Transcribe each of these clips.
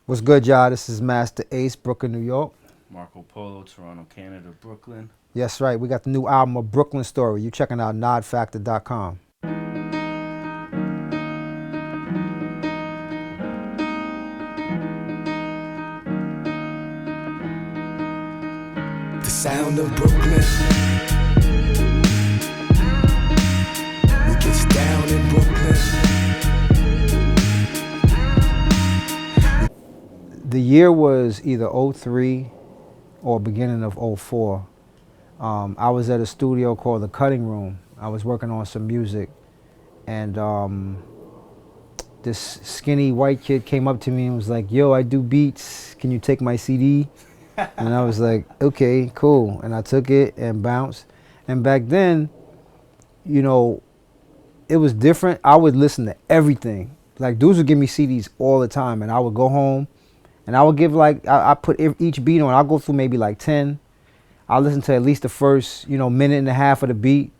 What's good, y'all? This is Master Ace, Brooklyn, New York. Marco Polo, Toronto, Canada, Brooklyn. Yes, right. We got the new album of Breukelen Story. You checking out nodfactor.com. The sound of Brooklyn. We gets down in Brooklyn. The year was either '03 or beginning of '04. I was at a studio called The Cutting Room. I was working on some music, and this skinny white kid came up to me and was like, "Yo, I do beats. Can you take my CD?" And I was like, "Okay, cool." And I took it and bounced. And back then, you know, it was different. I would listen to everything. Like, dudes would give me CDs all the time, and I would go home, and I would give, like, I put each beat on. I'll go through maybe like 10. I'll listen to at least the first, minute and a half of the beat.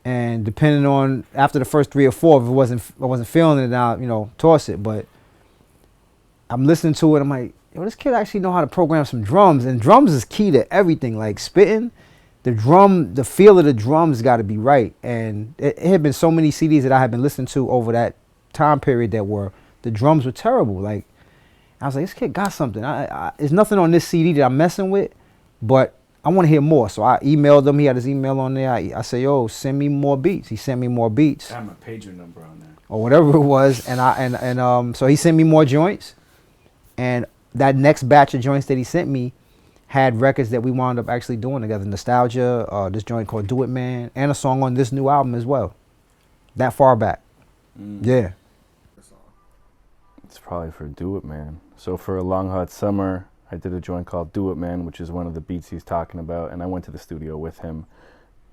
And depending on, after the first 3 or 4, if I wasn't feeling it, then I'll, toss it. But I'm listening to it, I'm like, yo, this kid actually know how to program some drums. And drums is key to everything. Like, spitting, the feel of the drums got to be right. And it had been so many CDs that I had been listening to over that time period the drums were terrible. Like, I was like, this kid got something. There's nothing on this CD that I'm messing with, but I want to hear more. So I emailed him. He had his email on there. I said, yo, send me more beats. He sent me more beats. I have my pager number on there. Or whatever it was. And so he sent me more joints. And that next batch of joints that he sent me had records that we wound up actually doing together. Nostalgia, this joint called Do It Man, and a song on this new album as well. That far back. Yeah. It's probably for Do It Man. So for A Long Hot Summer, I did a joint called Do It Man, which is one of the beats he's talking about, and I went to the studio with him.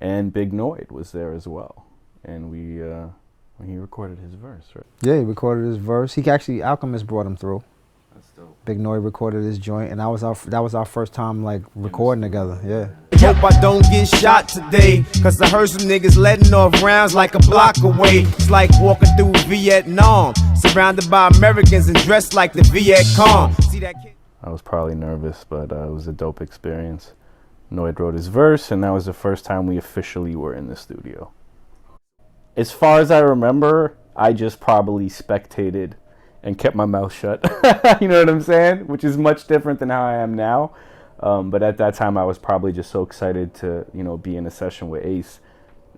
And Big Noid was there as well. And he recorded his verse, right? Yeah, he recorded his verse. He actually, Alchemist brought him through. That's dope. Big Noid recorded his joint, and that was our first time, like, recording together. Yeah. Hope I don't get shot today, cause I heard some niggas letting off rounds like a block away. It's like walking through Vietnam, surrounded by Americans and dressed like the Viet Cong. See that kid? I was probably nervous, but it was a dope experience. Noid wrote his verse, and that was the first time we officially were in the studio. As far as I remember, I just probably spectated and kept my mouth shut. You know what I'm saying? Which is much different than how I am now. But at that time, I was probably just so excited to, be in a session with Ace.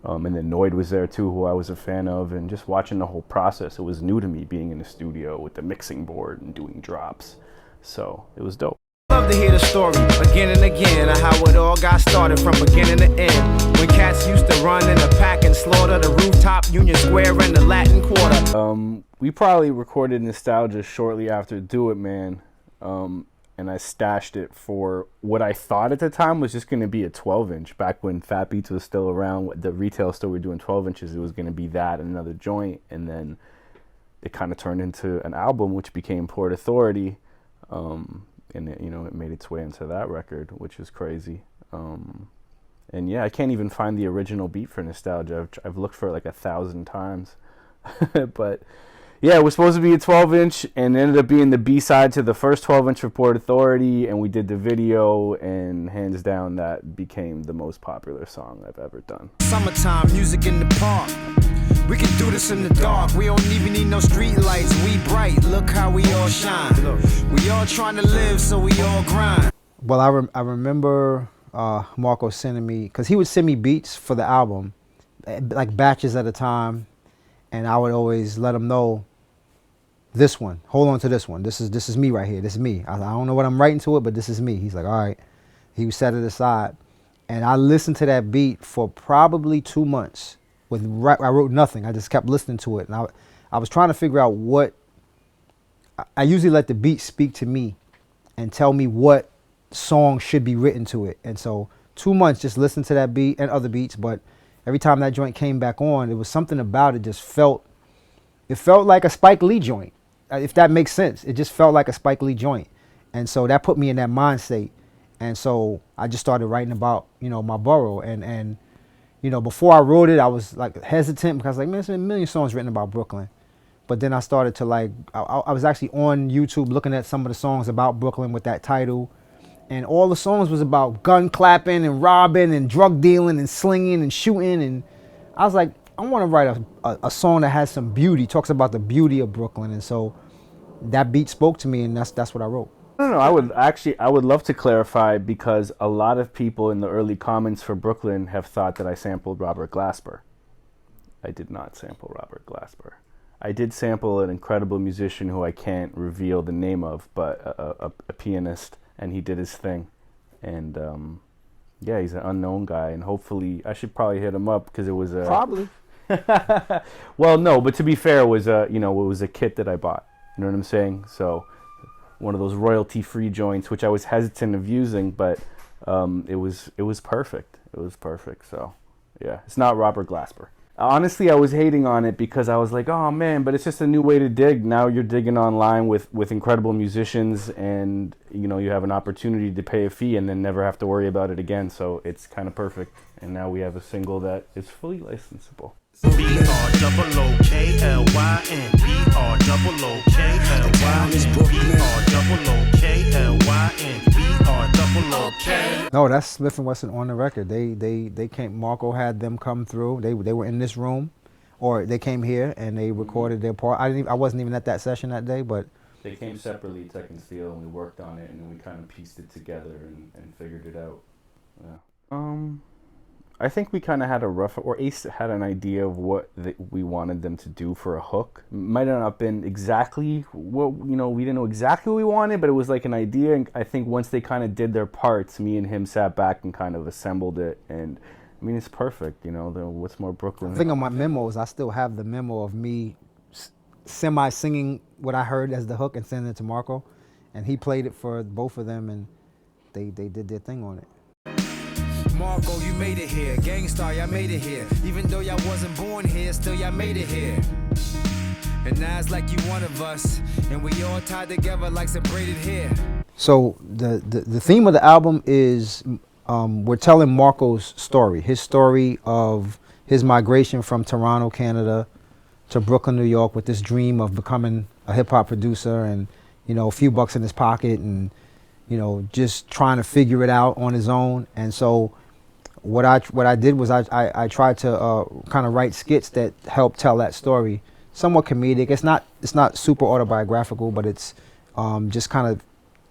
And then Noid was there too, who I was a fan of, and just watching the whole process. It was new to me being in the studio with the mixing board and doing drops. So it was dope. Love to hear the story again and again of how it all got started from beginning to end. When cats used to run in a pack and slaughter the rooftop, Union Square, and the Latin Quarter. We probably recorded Nostalgia shortly after Do It Man. And I stashed it for what I thought at the time was just going to be a 12-inch. Back when Fat Beats was still around, the retail store were doing 12 inches. It was going to be that and another joint. And then it kind of turned into an album, which became Port Authority. And it made its way into that record, which is crazy. And yeah, I can't even find the original beat for Nostalgia. I've looked for it like 1,000 times. But yeah, it was supposed to be a 12-inch and ended up being the B-side to the first 12-inch for Port Authority, and we did the video, and hands down, that became the most popular song I've ever done. Summertime, music in the park. We can do this in the dark. We don't even need no street lights. We bright. Look how we all shine. We all trying to live, so we all grind. Well, I remember Marco sending me, because he would send me beats for the album, like batches at a time, and I would always let him know, this one, hold on to this one. This is me right here. This is me. I don't know what I'm writing to it, but this is me. He's like, all right. He would set it aside. And I listened to that beat for probably 2 months. I wrote nothing. I just kept listening to it. And I was trying to figure out what, I usually let the beat speak to me and tell me what song should be written to it. And so 2 months just listening to that beat and other beats. But every time that joint came back on, it was something about it it felt like a Spike Lee joint. If that makes sense. It just felt like a Spike Lee joint. And so that put me in that mind state. And so I just started writing about, my borough. And before I wrote it, I was like hesitant because like, man, there's been a million songs written about Brooklyn. But then I started to like, I was actually on YouTube looking at some of the songs about Brooklyn with that title. And all the songs was about gun clapping and robbing and drug dealing and slinging and shooting. And I was like, I want to write a song that has some beauty, talks about the beauty of Brooklyn. And so that beat spoke to me, and that's what I wrote. No. I would love to clarify, because a lot of people in the early comments for Brooklyn have thought that I sampled Robert Glasper. I did not sample Robert Glasper. I did sample an incredible musician who I can't reveal the name of, but a pianist, and he did his thing. And yeah, he's an unknown guy, and hopefully I should probably hit him up, because it was a Probably. well, no, but to be fair, it was a kit that I bought. You know what I'm saying? So one of those royalty-free joints, which I was hesitant of using, but it was perfect. It was perfect. So yeah, it's not Robert Glasper. Honestly, I was hating on it because I was like, oh man, but it's just a new way to dig. Now you're digging online with incredible musicians, and you have an opportunity to pay a fee and then never have to worry about it again. So it's kind of perfect. And now we have a single that is fully licensable. BROOKLYN, BROOKLYN. No, that's Smith and Wesson on the record. They came. Marco had them come through. They were in this room, or they came here and they recorded their part. I wasn't even at that session that day, but They came separately, Tech and Steel, and we worked on it, and then we kind of pieced it together and figured it out. Yeah. I think we kind of had Ace had an idea of what we wanted them to do for a hook. Might have not been exactly what, we didn't know exactly what we wanted, but it was like an idea. And I think once they kind of did their parts, me and him sat back and kind of assembled it. And I mean, it's perfect, what's more Brooklyn? I think on my memos, I still have the memo of me semi-singing what I heard as the hook and sending it to Marco. And he played it for both of them, and they did their thing on it. Marco, you made it here. Gangstar, y'all made it here. Even though y'all wasn't born here, still y'all made it here. And now it's like you one of us, and we all tied together like some braided hair. So the theme of the album is we're telling Marco's story, his story of his migration from Toronto, Canada, to Brooklyn, New York, with this dream of becoming a hip hop producer, and a few bucks in his pocket, and just trying to figure it out on his own. And so what I did was I tried to kind of write skits that help tell that story, somewhat comedic. It's not super autobiographical, but it's just kind of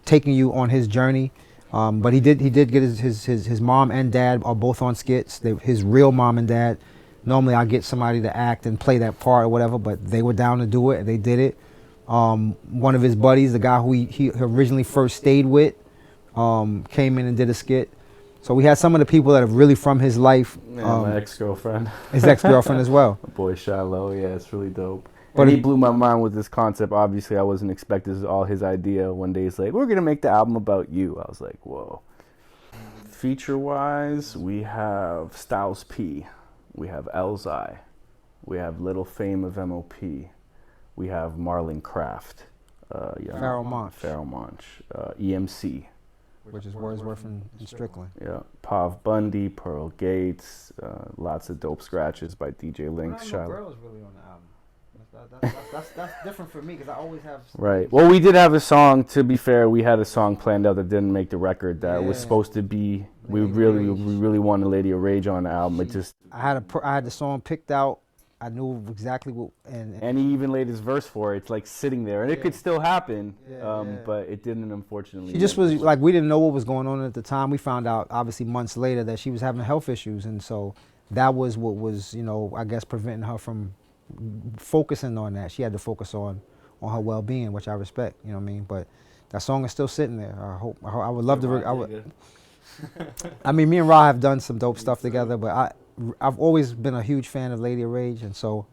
taking you on his journey. But he did get his mom and dad are both on skits. His real mom and dad. Normally I get somebody to act and play that part or whatever, but they were down to do it, and they did it. One of his buddies, the guy who he originally first stayed with, came in and did a skit. So we had some of the people that are really from his life. My ex-girlfriend. His ex-girlfriend as well. My boy Shiloh, yeah, it's really dope. But and he blew my mind with this concept. Obviously, I wasn't expecting this was all his idea. One day he's like, we're going to make the album about you. I was like, whoa. Feature-wise, we have Styles P. We have Elzai. We have Little Fame of MOP. We have Marlon Craft. Pharoah Monch. EMC. Which is Wordsworth and Strickland. Yeah, Pav Bundy, Pearl Gates, lots of dope scratches by DJ Lynx. No girls really on the album. That's different for me because I always have. Right. Well, we did have a song. To be fair, we had a song planned out that didn't make the record. That was supposed to be. We really wanted Lady of Rage on the album. It just. I had the song picked out. I knew exactly what, and he even laid his verse for it. It's like sitting there, and it could still happen, but it didn't, unfortunately. She just was like, we didn't know what was going on at the time. We found out obviously months later that she was having health issues, and so that was what was, I guess, preventing her from focusing on that. She had to focus on her well-being, which I respect. You know what I mean? But that song is still sitting there. I would love to. I mean, me and Ra have done some dope stuff together, but I've always been a huge fan of Lady of Rage, and so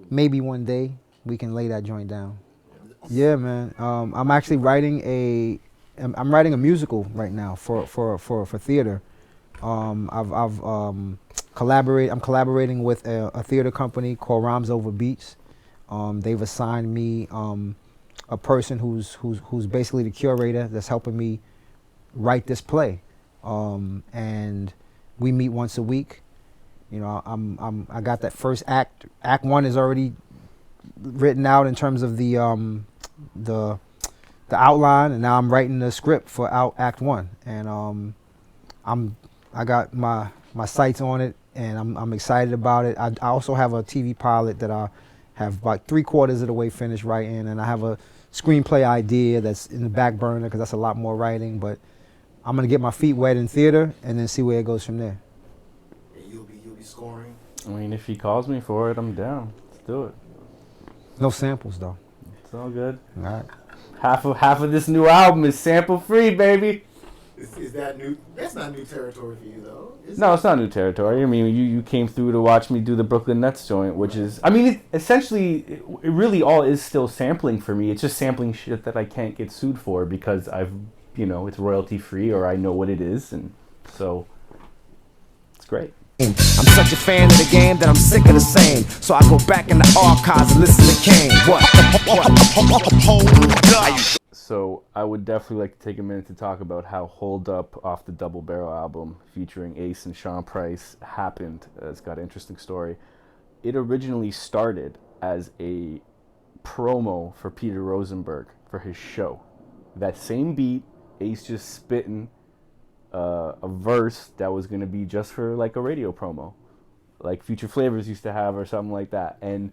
maybe one day we can lay that joint down. Yeah, man. I'm actually writing a musical right now for theater. I'm collaborating with a theater company called Rhymes Over Beats. They've assigned me a person who's basically the curator that's helping me write this play, and we meet once a week. I got that first act. Act 1 is already written out in terms of the outline, and now I'm writing the script for Act One, and I got my sights on it, and I'm excited about it. I also have a TV pilot that I have about 3/4 of the way finished writing, and I have a screenplay idea that's in the back burner because that's a lot more writing. But I'm gonna get my feet wet in theater and then see where it goes from there. And you'll be scoring. I mean, if he calls me for it, I'm down. Let's do it. No samples though. It's all good. All right. Half of this new album is sample free, baby. Is that new? That's not new territory for you, though. No, it's not new territory. I mean, you came through to watch me do the Brooklyn Nets joint, which is, I mean, it really all is still sampling for me. It's just sampling shit that I can't get sued for because it's royalty free or I know what it is, and so it's great. I'm such a fan of the game that I'm sick of the same. So I go back in the archives and listen to Kane. What? So I would definitely like to take a minute to talk about how Hold Up off the Double Barrel album featuring Ace and Sean Price happened. It's got an interesting story. It originally started as a promo for Peter Rosenberg for his show. That same beat, Ace just spitting a verse that was going to be just for like a radio promo, like Future Flavors used to have or something like that. And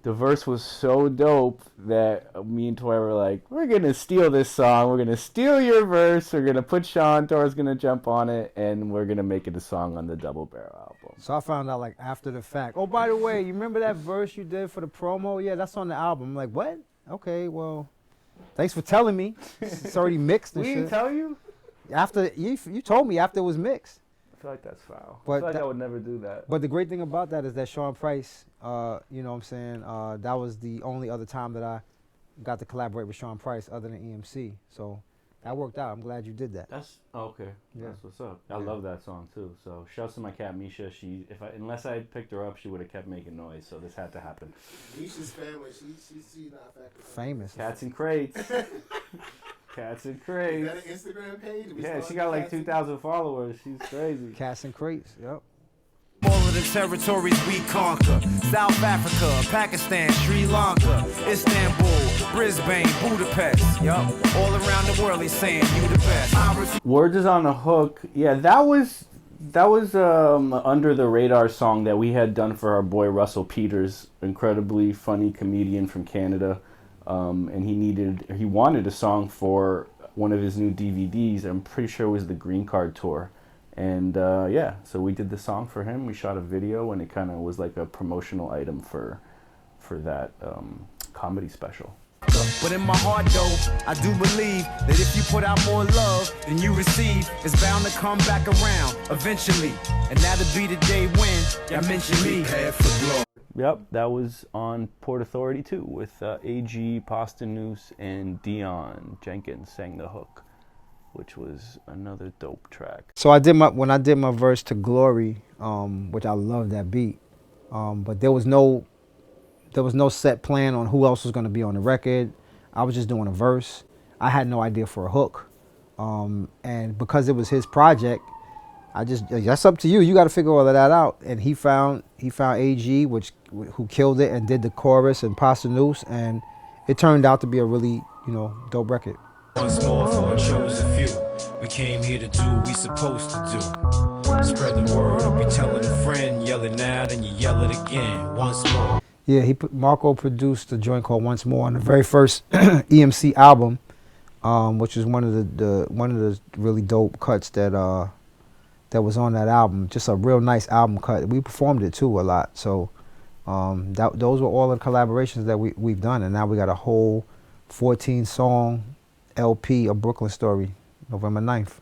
the verse was so dope that me and Toy were like, we're going to steal this song. We're going to steal your verse. We're going to put Sean. Tor's going to jump on it. And we're going to make it a song on the Double Barrel album. So I found out like after the fact. Oh, by the way, you remember that verse you did for the promo? Yeah, that's on the album. I'm like, what? Okay, well, thanks for telling me. It's already mixed and We shit. didn't tell you? After you told me after it was mixed. I feel like that's foul. But I feel like I would never do that. But the great thing about that is that Sean Price, you know what I'm saying, that was the only other time that I got to collaborate with Sean Price other than EMC. So that worked out. I'm glad you did that. That's okay. Yeah. That's what's up. I love that song too. So shouts to my cat Misha. Unless I had picked her up, she would have kept making noise. So this had to happen. Misha's family, she's not factored. Famous. Cats and crates. Cats and crates. Is that an Instagram page? Yeah, she got like 2,000 followers. She's crazy. Cats and crates. Yep. All of the territories we conquer: South Africa, Pakistan, Sri Lanka, Istanbul, Brisbane, Budapest. Yup, all around the world he's saying you the best. Words is on the hook. Yeah, that was under the radar song that we had done for our boy Russell Peters, incredibly funny comedian from Canada, and he wanted a song for one of his new DVDs. I'm pretty sure it was the Green Card Tour. And so we did the song for him. We shot a video, and it kind of was like a promotional item for that comedy special. But in my heart though, I do believe that if you put out more love than you receive, it's bound to come back around eventually. And that'll be the day when y'all mention me. Yep, that was on Port Authority too, with AG, Postonus, and Dion Jenkins sang the hook, which was another dope track. So when I did my verse to Glory, which I love that beat, but there was no set plan on who else was going to be on the record. I was just doing a verse. I had no idea for a hook, and because it was his project, that's up to you. You got to figure all of that out. And he found AG, who killed it and did the chorus, and Pasta Noose, and it turned out to be a really dope record. Once more for a chosen few. We came here to do what we supposed to do. Spread the word, or be telling a friend, yell it now, then you yell it again. Once more. Yeah, Marco produced a joint called Once More on the very first EMC album, which is one of the really dope cuts that was on that album. Just a real nice album cut. We performed it too a lot. So those were all the collaborations that we've done, and now we got a whole 14-song LP of Breukelen Story, November 9th.